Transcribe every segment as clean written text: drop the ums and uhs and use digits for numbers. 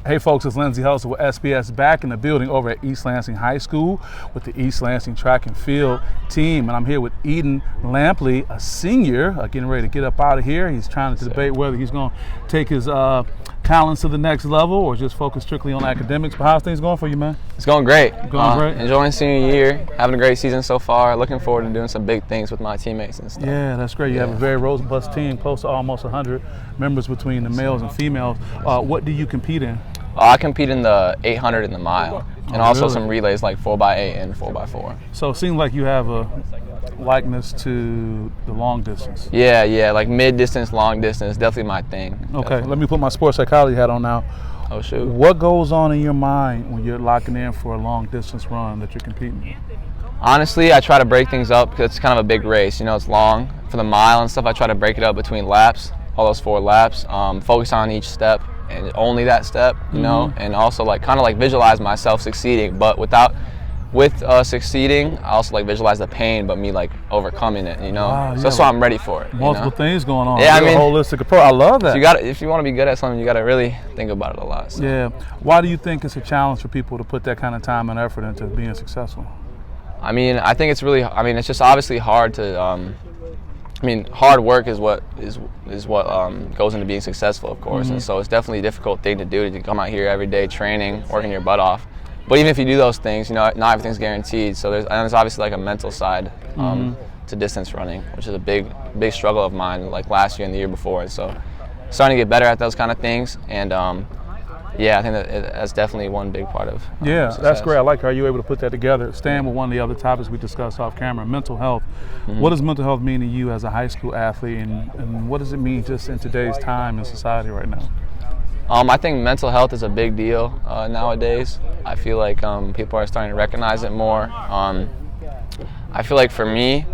Hey folks, it's Lindsay Hustle with SPS back in the building over at East Lansing High School with the East Lansing track and field team. And I'm here with Eden Lampi, a senior, getting ready to get up out of here. He's trying to debate whether he's going to take his talents to the next level or just focus strictly on academics. But how's things going for you, man? It's going great. Going great? Enjoying senior year, having a great season so far. Looking forward to doing some big things with my teammates and stuff. Yeah, that's great. You have a very robust team, close to almost 100 members between the males and females. What do you compete in? I compete in the 800 and the mile, and also really? some relays like 4x8 and 4x4. So it seems like you have a likeness to the long distance. Yeah, like mid-distance, long distance, definitely my thing. Okay, Definitely. let me put my sports psychology hat on now. Oh, shoot. What goes on in your mind when you're locking in for a long distance run that you're competing in? Honestly, I try to break things up because it's kind of a big race. You know, it's long. For the mile and stuff, I try to break it up between laps, all those 4 laps, focus on each step and only that step, you know, and also like kind of like visualize myself succeeding, but with succeeding, I also like visualize the pain, but me like overcoming it, you know. Wow, so yeah, that's why I'm ready for it. Multiple things going on. Yeah, you're a holistic approach. I love that. So if you want to be good at something, you got to really think about it a lot. So. Yeah. Why do you think it's a challenge for people to put that kind of time and effort into being successful? I mean, I think it's really. I mean, it's just obviously hard to. Hard work is what goes into being successful, of course, and so it's definitely a difficult thing to do to come out here every day, training, working your butt off. But even if you do those things, you know, not everything's guaranteed. So there's obviously like a mental side to distance running, which is a big struggle of mine, like last year and the year before. And so starting to get better at those kind of things, and yeah, I think that's definitely one big part of success. That's great. I like how you're able to put that together. Staying with one of the other topics we discussed off camera, mental health. What does mental health mean to you as a high school athlete, and what does it mean just in today's time in society right now? I think mental health is a big deal nowadays. I feel like people are starting to recognize it more. I feel like for me,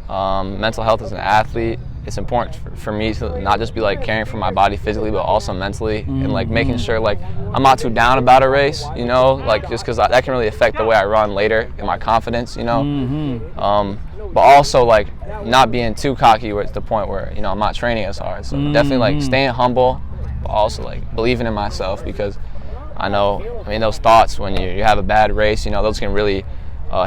mental health as an athlete, it's important for me to not just be like caring for my body physically, but also mentally, and like making sure like I'm not too down about a race, you know, like just because that can really affect the way I run later and my confidence, you know. But also like not being too cocky where it's the point where, you know, I'm not training as hard. So definitely like staying humble, but also like believing in myself, because I know, those thoughts when you have a bad race, you know, those can really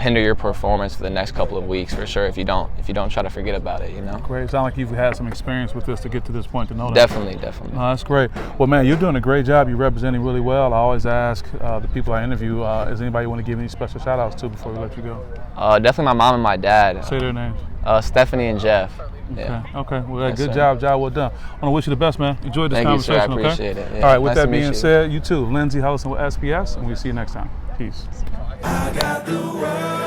hinder your performance for the next couple of weeks for sure if you don't try to forget about it, you know. Great. Sound like you've had some experience with this to get to this point to know that. Definitely. That's great. Well, man, you're doing a great job. You're representing really well. I always ask the people I interview, is anybody you want to give any special shout outs to before we let you go? Definitely my mom and my dad. Say their names. Stephanie and Jeff. Yeah. Okay. Well, good job well done. I want to wish you the best, man. Enjoy this conversation. Thank you, sir. I appreciate it. Yeah. All right, with Nice that being you. said, you too, Lindsay Hustle with SPS, and we'll see you next time. Peace. I got the world.